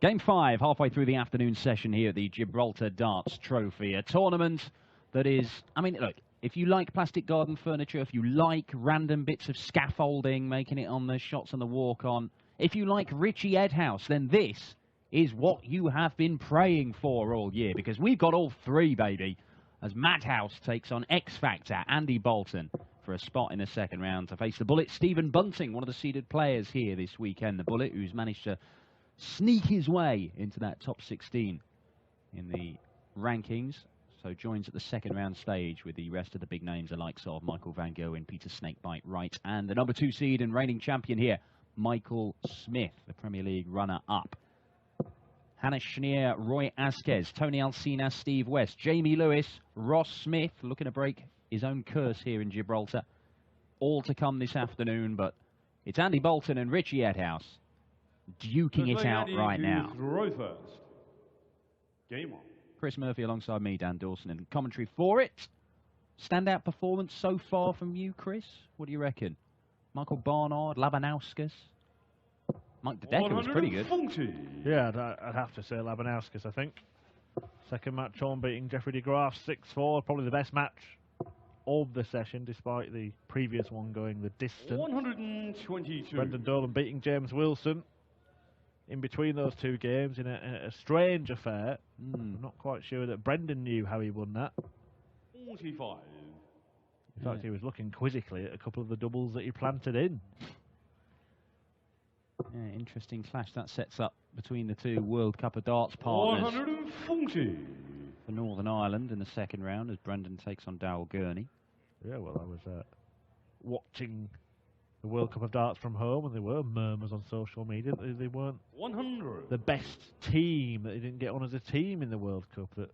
Game 5, halfway through the afternoon session here at the Gibraltar Darts Trophy, a tournament that is, I mean, look, if you like plastic garden furniture, if you like random bits of scaffolding, making it on the shots on the walk-on, if you like Richie Edhouse, then this is what you have been praying for all year, because we've got all three, baby, as Madhouse takes on X-Factor Andy Boulton for a spot in the second round to face the Bullet, Stephen Bunting, one of the seeded players here this weekend. The Bullet, who's managed to sneak his way into that top 16 in the rankings, so joins at the second round stage with the rest of the big names, the likes of Michael Van Gogh and Peter Snakebite Wright, and the number 2 seed and reigning champion here, Michael Smith, the Premier League runner-up. Hannah Schneer, Roy Asquez, Tony Alsina, Steve West, Jamie Lewis, Ross Smith, looking to break his own curse here in Gibraltar. All to come this afternoon, but it's Andy Boulton and Richie Edhouse duking it out right now. Game on. Chris Murphy alongside me, Dan Dawson, and commentary for it. Standout performance so far from you, Chris? What do you reckon? Michael Barnard, Labanauskas? Mike DeDecker was pretty good. Yeah, I'd have to say Labanauskas, I think. Second match on, beating Jeffrey de Graaf 6-4. Probably the best match of the session, despite the previous one going the distance. 122. Brendan Dolan beating James Wilson in between those two games in a strange affair. I'm not quite sure that Brendan knew how he won that. 45. In fact, he was looking quizzically at a couple of the doubles that he planted in. Yeah, interesting clash that sets up between the two World Cup of Darts partners 140. for Northern Ireland in the second round as Brendan takes on Darryl Gurney. Yeah, well, I was watching the World Cup of Darts from home, and there were murmurs on social media that they weren't 100. the best team, that they didn't get on as a team in the World Cup, that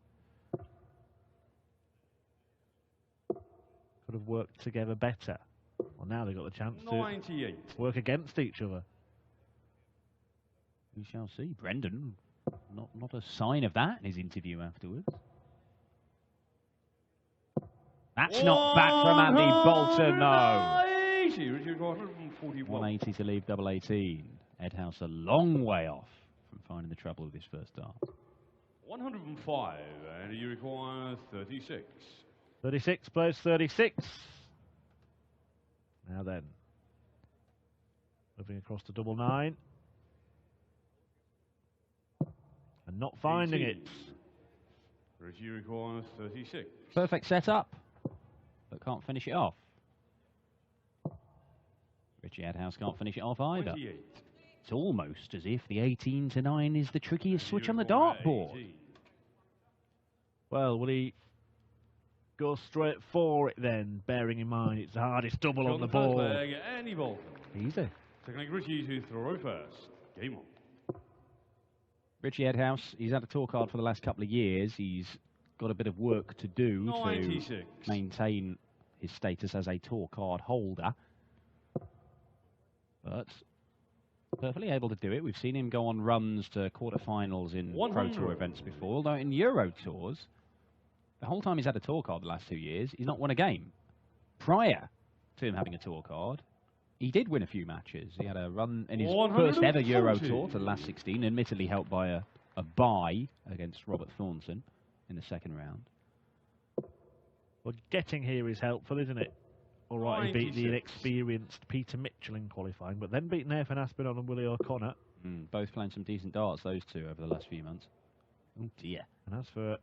could have worked together better. Well, now they've got the chance 98. to work against each other. We shall see. Brendan, not a sign of that in his interview afterwards. That's not back from Andy Boulton, no. 180 to leave double 18. Edhouse a long way off from finding the trouble with his first dart. 105, and you require 36. 36 plays 36. Now then, moving across to double 9. And not finding 18. it. Richie requires 36. Perfect setup, but can't finish it off. Richie Edhouse can't finish it off either. 28. It's almost as if the 18 to 9 is the trickiest switch on the dartboard. Well, will he go straight for it then, bearing in mind it's the hardest double on the board? Andy Boulton. Easy. Second leg Richie to throw first. Game on. Richie Edhouse, he's had a tour card for the last couple of years. He's got a bit of work to do 96. to maintain his status as a tour card holder. But perfectly able to do it. We've seen him go on runs to quarterfinals in 100. Pro Tour events before, although in Euro Tours, the whole time he's had a tour card the last 2 years, he's not won a game. Prior to him having a tour card, he did win a few matches. He had a run in his first ever Euro Tour to the last 16, admittedly helped by a bye against Robert Thornton in the second round. Well, getting here is helpful, isn't it? All right, he beat the inexperienced Peter Mitchell in qualifying, but then beat Nathan Aspinall and Willie O'Connor. Both playing some decent darts, those two, over the last few months. Oh, dear. And as for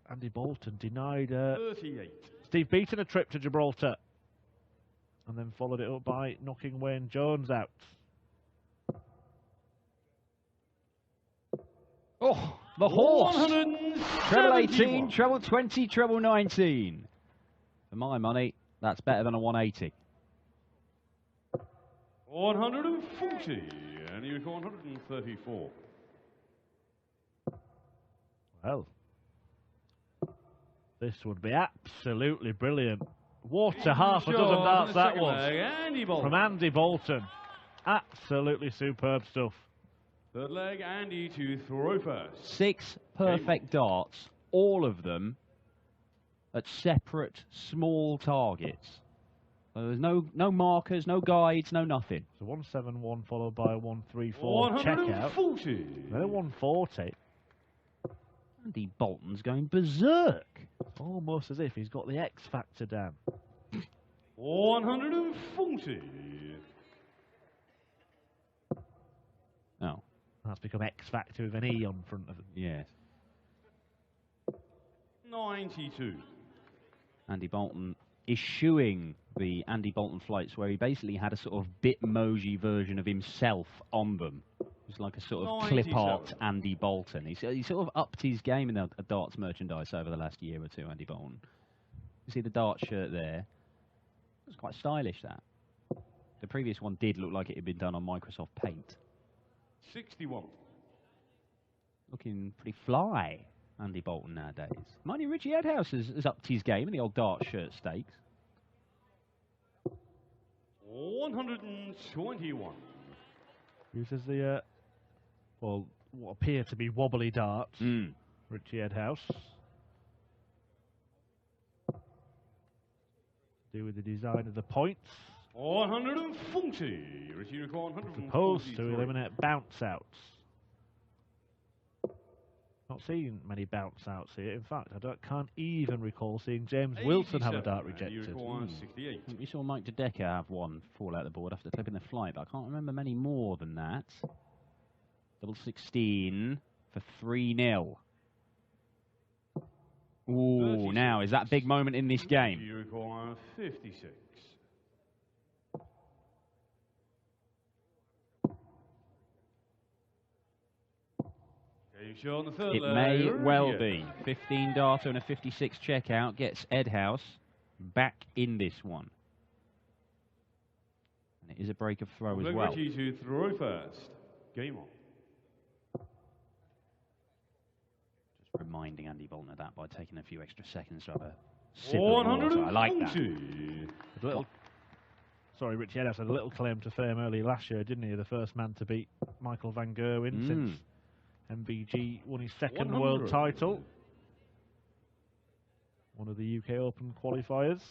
Andy Boulton, denied 38. Steve Beaton a trip to Gibraltar, and then followed it up by knocking Wayne Jones out. Oh, the horse! Treble 18, treble 20, treble 19. For my money, that's better than a 180. 140, and you require 134. Well, this would be absolutely brilliant. What a half a dozen darts that was from Andy Boulton. Absolutely superb stuff. Third leg, Andy to throw first. 6 perfect darts, all of them at separate small targets. So there's no markers, no guides, no nothing. So 171 followed by a 134 checkout. 140. Then a 140. Andy Boulton's going berserk. Almost as if he's got the X factor down. 140. Oh. That's become X factor with an E on front of it. Yes. 92. Andy Boulton eschewing the Andy Boulton flights where he basically had a sort of Bitmoji version of himself on them. It was like a sort of clip art Andy Boulton. He sort of upped his game in the darts merchandise over the last year or two, Andy Boulton. You see the darts shirt there? It's quite stylish, that. The previous one did look like it had been done on Microsoft Paint. 61. Looking pretty fly, Andy Boulton nowadays. Mind you, Richie Edhouse has upped his game in the old dart shirt stakes. 121. Uses the, well, what appear to be wobbly darts. Richie Edhouse. Do with the design of the points. 140. Richie record 140. Supposed to eliminate bounce outs. Not seen many bounce outs here. In fact, can't even recall seeing James Wilson have a dart rejected. 68. We saw Mike DeDecker have one fall out the board after clipping the flight, but I can't remember many more than that. Double 16 for 3-0. Ooh, now, is that a big moment in this game? You require 56. It may well be. 15 darter and a 56 checkout gets Edhouse back in this one. And it is a break of throw as well. Richie to throw first. Game on. Just reminding Andy Boulton of that by taking a few extra seconds to have a sip of water. I like that. Sorry, Richie Edhouse had a little claim to fame early last year, didn't he? The first man to beat Michael van Gerwen since MVG won his second 100. world title. One of the UK Open qualifiers.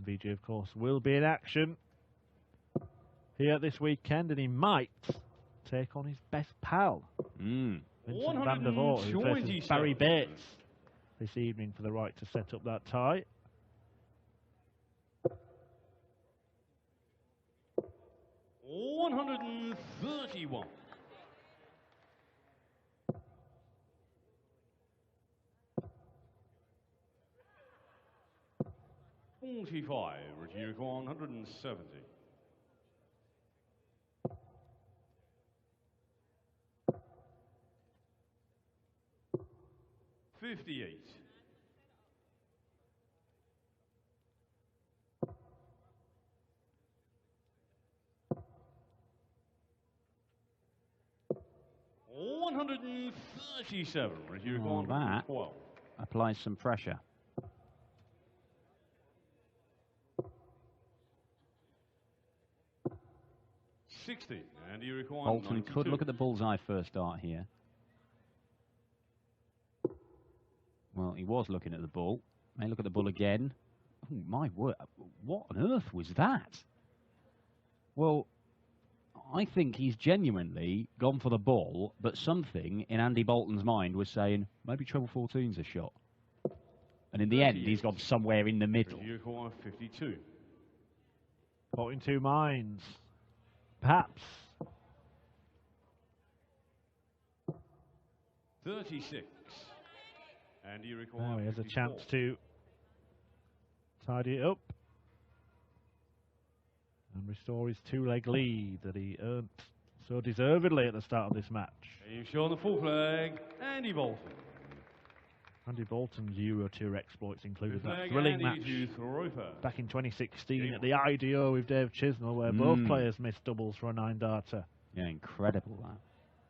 MVG, of course, will be in action here this weekend, and he might take on his best pal, Vincent van der Voort, who faces Barry Bates this evening for the right to set up that tie. $131. 45. Richie record 170. 58. 137. Well, that applies some pressure. And you require Boulton 92. could look at the bullseye first dart here. Well, he was looking at the bull. May look at the bull again. Oh, my word. What on earth was that? Well, I think he's genuinely gone for the ball, but something in Andy Boulton's mind was saying, maybe treble 14's a shot. And in the end, he's gone somewhere in the middle. 52. Caught in two minds. Perhaps. 36. And you require Now he has a 54. chance to tidy it up and restore his two-leg lead that he earned so deservedly at the start of this match. You've shown the full flag, Andy Boulton. Andy Boulton's Euro Tour exploits included that thrilling match back in 2016 at the IDO with Dave Chisnell, where both players missed doubles for a 9-darter. Yeah, incredible that.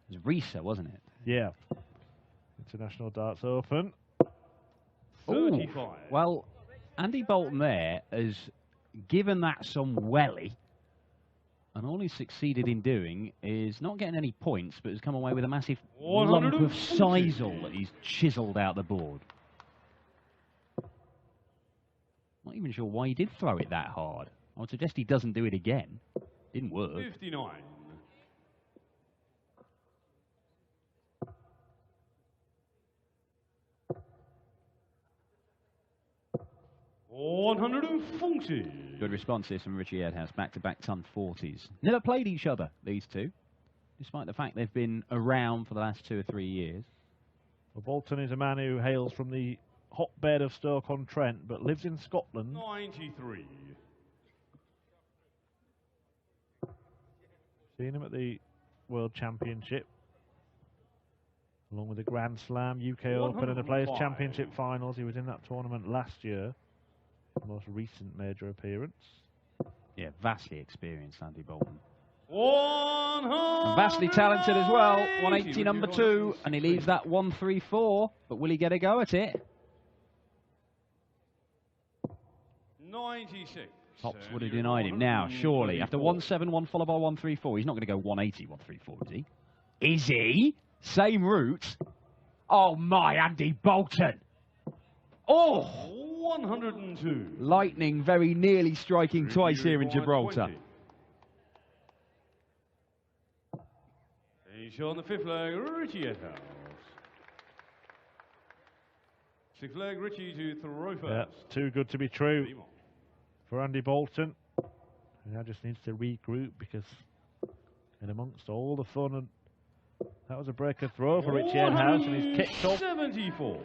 It was Risa, wasn't it? Yeah. International Darts Open. 35. Well, Andy Boulton there has given that some welly And all he's succeeded in doing is not getting any points, but has come away with a massive lump of sisal that he's chiselled out the board. Not even sure why he did throw it that hard. I would suggest he doesn't do it again. Didn't work. 59. $140. Good responses from Richie Edhouse. Back-to-back ton 40s. Never played each other, these two, despite the fact they've been around for the last 2 or 3 years. Well, Boulton is a man who hails from the hotbed of Stoke-on-Trent, but lives in Scotland. 93. Seen him at the World Championship, along with the Grand Slam, UK Open and the Players' Championship finals. He was in that tournament last year, his most recent major appearance. Yeah, vastly experienced, Andy Boulton. 100. And vastly talented as well. 180 number 2, and he leaves that 134. But will he get a go at it? 96. Tops would have denied him. Now, surely, after 171 followed by 134, he's not going to go 180, 134, is he? Is he? Same route. Oh, my, Andy Boulton. Oh! 102. Lightning very nearly striking twice here in Gibraltar. He's on the 5th leg, Richie Edhouse. 6th leg, Richie to throw first. Yeah, too good to be true for Andy Boulton. He now just needs to regroup, because in amongst all the fun, and that was a breaker throw for Richie Edhouse, and he's kicked off 74.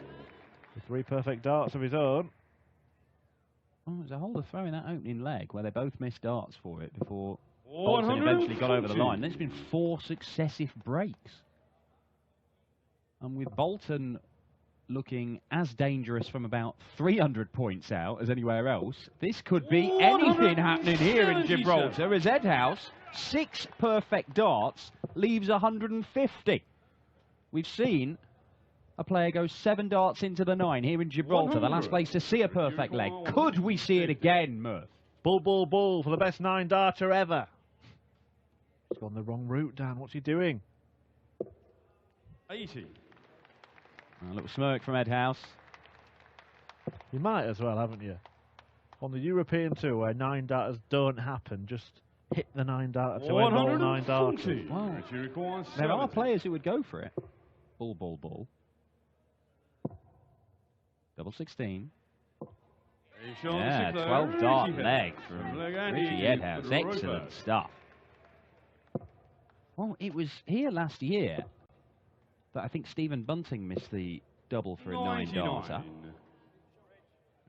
with 3 perfect darts of his own. Oh, it was a holder throwing that opening leg where they both missed darts for it before Boulton eventually got over the line. There's been 4 successive breaks. And with Boulton looking as dangerous from about 300 points out as anywhere else, this could be anything happening here in Gibraltar, as Edhouse, 6 perfect darts, leaves 150. We've seen a player go 7 darts into the 9 here in Gibraltar, the last place to see a perfect leg. Could we see it again, Murph? Bull, bull, bull for the best 9-darter ever. He's gone the wrong route, Dan. What's he doing? 80. A little smirk from Edhouse. You might as well, haven't you? On the European Tour, where 9-darters don't happen, just hit the 9-darter to end all 9-darters. Well, there are players who would go for it. Bull, bull, bull. Double 16. Yeah, 12 dart leg from Richie Edhouse. Excellent stuff. Well, it was here last year that I think Stephen Bunting missed the double for a 9-darter.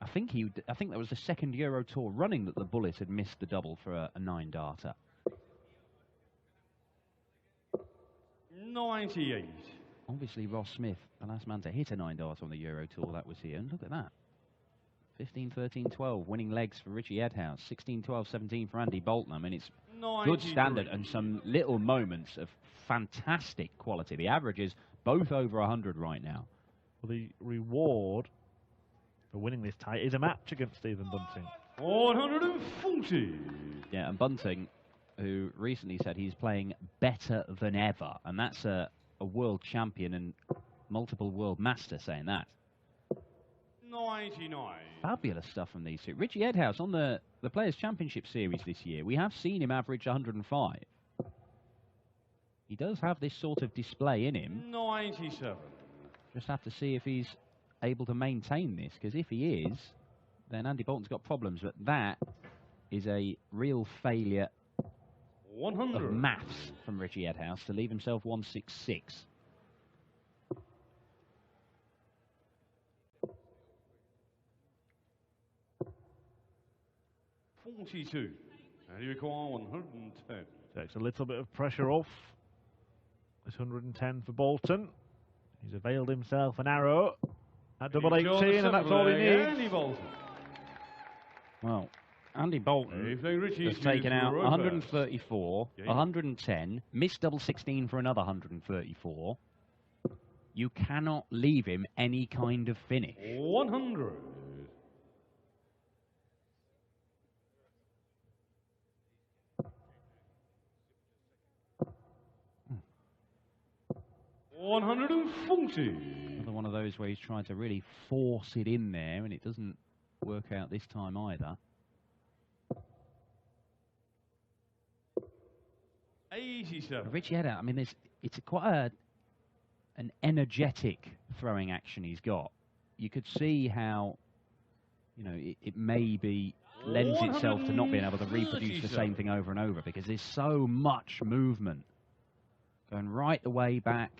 I think that was the second Euro Tour running that the Bullet had missed the double for a 9-darter. 98. Obviously, Ross Smith, the last man to hit a 9-darter on the Euro Tour, that was here. And look at that. 15, 13, 12, winning legs for Richie Edhouse. 16, 12, 17 for Andy Boulton. I mean, it's 93. good standard and some little moments of fantastic quality. The averages both over 100 right now. Well, the reward for winning this tie is a match against Stephen Bunting. 140. Yeah, and Bunting, who recently said he's playing better than ever, and that's a world champion and multiple world master saying that. 99. Fabulous stuff from these two. Richie Edhouse on the Players' Championship Series this year, we have seen him average 105. He does have this sort of display in him. 97. Just have to see if he's able to maintain this, because if he is, then Andy Boulton's got problems. But that is a real failure 100. of maths from Richie Edhouse to leave himself 166. $42. And you require 110. Takes a little bit of pressure off. This 110 for Boulton. He's availed himself an arrow at double 18, and that's all he needs. Andy Boulton. Well, Andy Boulton has taken out 134, 110, missed double 16 for another 134. You cannot leave him any kind of finish. 100. 140. Another one of those where he's trying to really force it in there, and it doesn't work out this time either. 87. Richie Edhouse, I mean, it's quite an energetic throwing action he's got. You could see how, you know, it maybe lends itself to not being able to reproduce the same thing over and over, because there's so much movement going right the way back.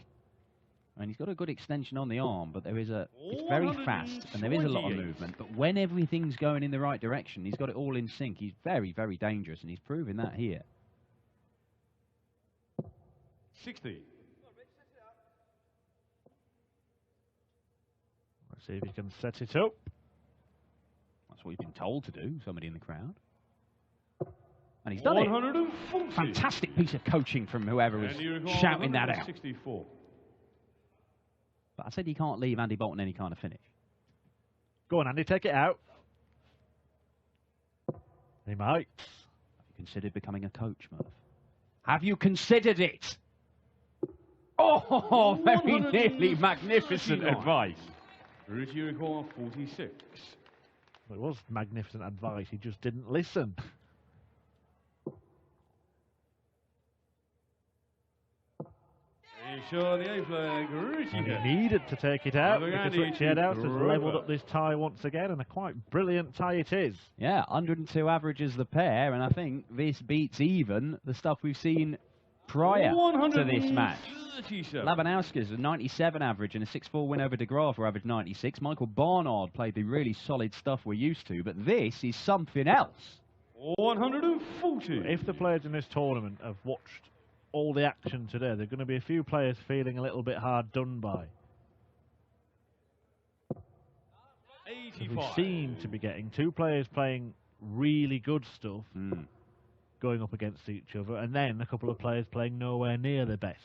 And he's got a good extension on the arm, but it's very fast and there is a lot of movement. But when everything's going in the right direction, he's got it all in sync. He's very, very dangerous, and he's proving that here. 60. Let's see if he can set it up. That's what he's been told to do, somebody in the crowd. And he's done 140. it. Fantastic piece of coaching from whoever was shouting that out. 64. But I said you can't leave Andy Boulton any kind of finish. Go on, Andy, take it out. He might. Have you considered becoming a coach, Murph? Have you considered it? Oh, very nearly magnificent advice. Richie record 46. Well, it was magnificent advice, he just didn't listen. Sure, the A flag, Richie. And he needed to take it out because Richie Edhouse has levelled up this tie once again, and a quite brilliant tie it is. Yeah, 102 averages the pair, and I think this beats even the stuff we've seen prior to this match. Labanowski's a 97 average and a 6-4 win over De Graaf, who averaged 96. Michael Barnard played the really solid stuff we're used to, but this is something else. 140. If the players in this tournament have watched all the action today, there are going to be a few players feeling a little bit hard done by. 85. We seem to be getting two players playing really good stuff, going up against each other, and then a couple of players playing nowhere near their best.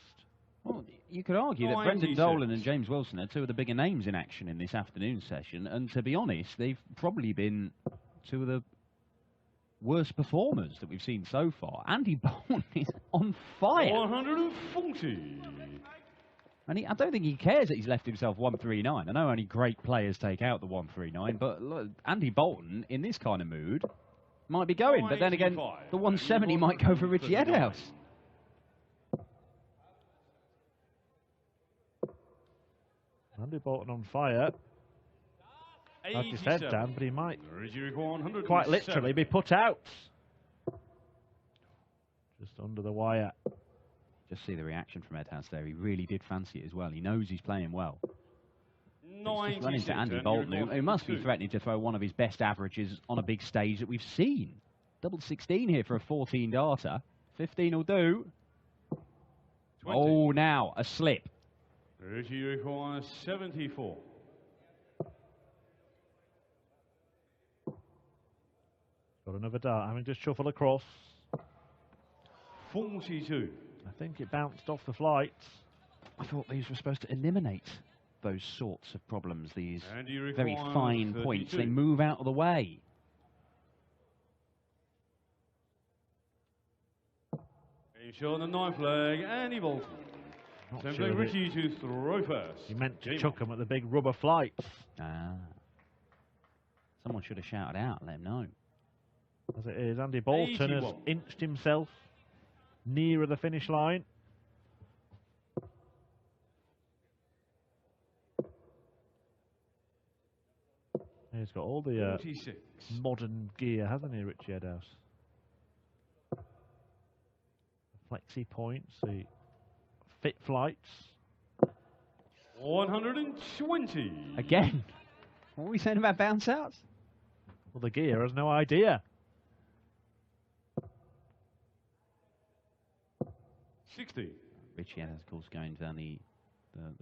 Well, you could argue that Brendan Dolan and James Wilson are two of the bigger names in action in this afternoon session, and to be honest, they've probably been two of the worst performers that we've seen so far. Andy Boulton is on fire. 140. And I don't think he cares that he's left himself 139. I know only great players take out the 139, but look, Andy Boulton, in this kind of mood, might be going. But then again, the 170 might go for Richie Edhouse. Andy Boulton on fire. As you said, Dan, but he might quite literally be put out. Just under the wire. Just see the reaction from Edhouse there. He really did fancy it as well. He knows he's playing well. Just running to Andy Boulton, who must be threatening to throw one of his best averages on a big stage that we've seen. Double 16 here for a 14 darter. 15 will do. 20. Oh, now a slip. Richie requires 74. Got another dart, having to shuffle across. 42. I think it bounced off the flight. I thought these were supposed to eliminate those sorts of problems, these very fine 32. points. They move out of the way. Ensure the 9th flag, Andy Boulton. Simply Richie to throw first. He meant to chuck him at the big rubber flights. Ah. Someone should have shouted out and let him know. As it is, Andy Boulton has inched himself nearer the finish line. He's got all the modern gear, hasn't he, Richie Edhouse? Flexi points, the fit flights. 120. Again. What were we saying about bounce outs? Well, the gear has no idea. 60. Richie Edhouse, of course, going down the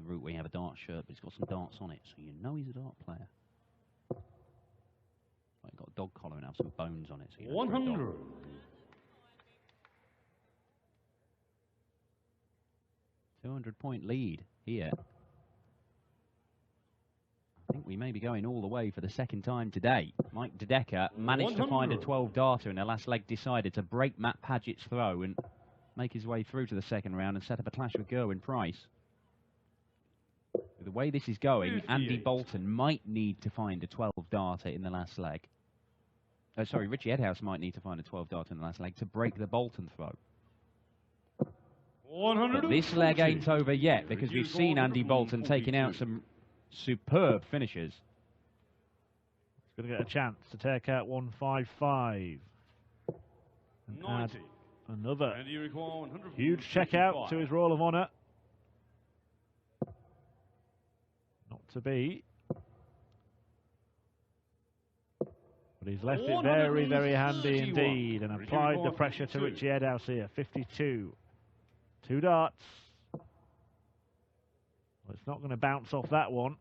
route where you have a dart shirt, but he's got some darts on it, so you know he's a dart player. He's got a dog collar and have some bones on it. So 100. 200-point lead here. I think we may be going all the way for the second time today. Mike De Decker managed to find a 12-darter in the last leg, decided to break Matt Padgett's throw and make his way through to the second round and set up a clash with Gerwyn Price. The way this is going, Andy Boulton might need to find a 12-darter in the last leg. Oh, sorry, Richie Edhouse might need to find a 12-darter in the last leg to break the Boulton throw. But this leg ain't over yet, because we've seen Andy Boulton taking out some superb finishes. He's going to get a chance to take out 155. And add another huge check out to his Roll of Honour. Not to be. But he's left it very, very handy indeed and applied the pressure to Richie Edhouse here. 52. 2 darts. Well, it's not going to bounce off that one.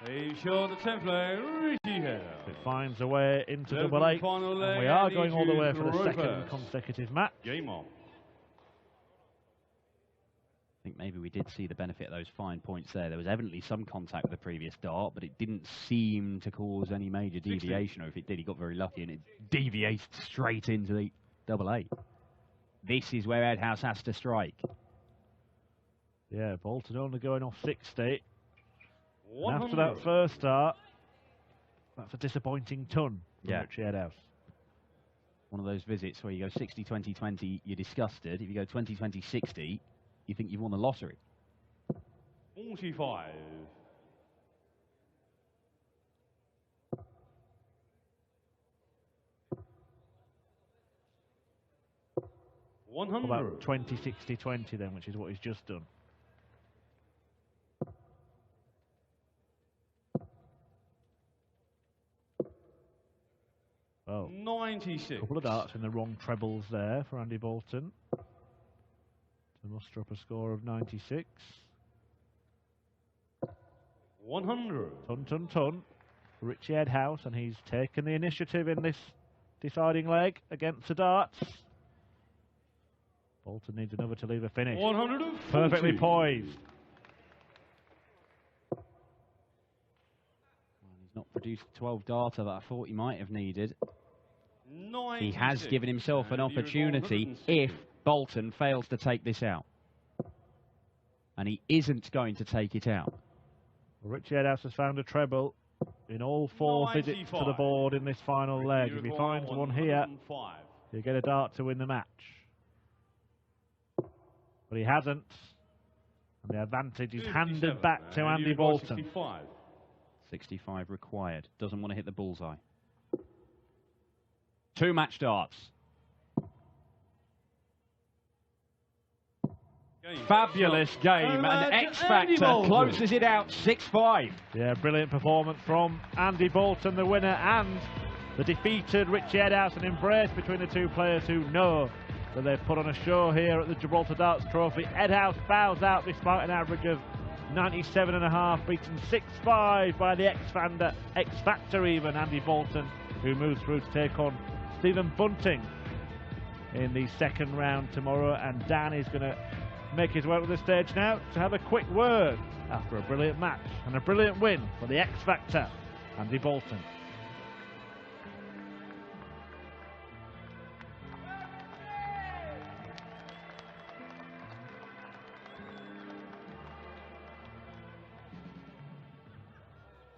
He's short the 10th leg, Richie Edhouse. It finds a way into double eight. And we are going all the way for the second consecutive match. Game on. I think maybe we did see the benefit of those fine points there. There was evidently some contact with the previous dart, but it didn't seem to cause any major deviation, or if it did, he got very lucky and it deviated straight into the double eight. This is where Edhouse has to strike. Yeah, Boulton only going off 60. And after that first start, that's a disappointing ton from Richie Edhouse. One of those visits where you go 60, 20, 20, you're disgusted. If you go 20, 20, 60, you think you've won the lottery. 45. About 20, 60, 20 then, which is what he's just done. Oh, 96. A couple of darts in the wrong trebles there for Andy Boulton to muster up a score of 96. 100. Ton for Richie Edhouse, and he's taken the initiative in this deciding leg against the darts. Boulton needs another to leave a finish. 140. Perfectly poised. Well, he's not produced 12 darter that I thought he might have needed. 96. He has given himself an opportunity if Boulton fails to take this out. And he isn't going to take it out. Well, Richie Edhouse has found a treble in all 4 visits to the board in this final leg. If he finds one here, he'll get a dart to win the match. But he hasn't. And the advantage is handed back to Andy Boulton. 65 required. Doesn't want to hit the bullseye. 2 match darts. Fabulous game, and X Factor closes it out 6-5. Yeah, brilliant performance from Andy Boulton, the winner, and the defeated Richie Edhouse. An embrace between the two players who know that they've put on a show here at the Gibraltar Darts Trophy. Edhouse bows out despite an average of 97.5, beaten 6-5 by the X Factor even, Andy Boulton, who moves through to take on Stephen Bunting in the second round tomorrow. And Dan is going to make his way to the stage now to have a quick word after a brilliant match and a brilliant win for the X Factor, Andy Boulton.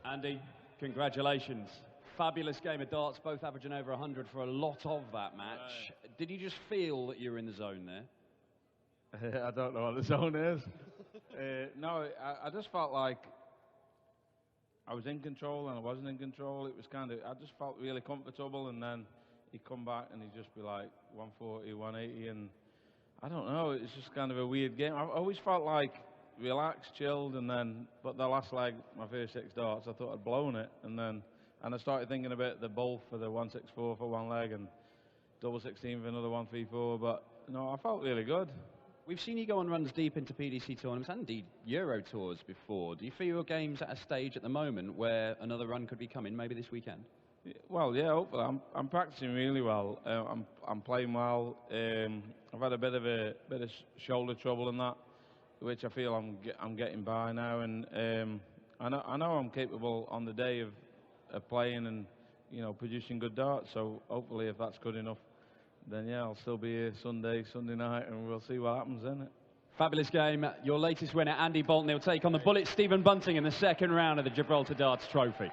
Andy, congratulations. Fabulous game of darts, both averaging over 100 for a lot of that match. Did you just feel that you were in the zone there? I don't know what the zone is. No, I just felt like I was in control and I wasn't in control. It was kind of, I just felt really comfortable, and then he'd come back and he'd just be like 140, 180, and I don't know, it's just kind of a weird game. I always felt like relaxed, chilled, and then, but the last leg, my first 6 darts, I thought I'd blown it, and I started thinking about the bowl for the 164 for one leg and double 16 for another 134, but no, I felt really good. We've seen you go on runs deep into PDC tournaments and indeed Euro tours before. Do you feel your game's at a stage at the moment where another run could be coming, maybe this weekend? Well, yeah, hopefully. I'm practicing really well. I'm playing well. I've had a bit of shoulder trouble and that, which I feel I'm getting by now, and I know I'm capable on the day of playing and, you know, producing good darts. So hopefully, if that's good enough, then yeah, I'll still be here Sunday night, and we'll see what happens in it. Fabulous game. Your latest winner, Andy Boulton, he'll take on the Bullet Stephen Bunting in the second round of the Gibraltar Darts Trophy.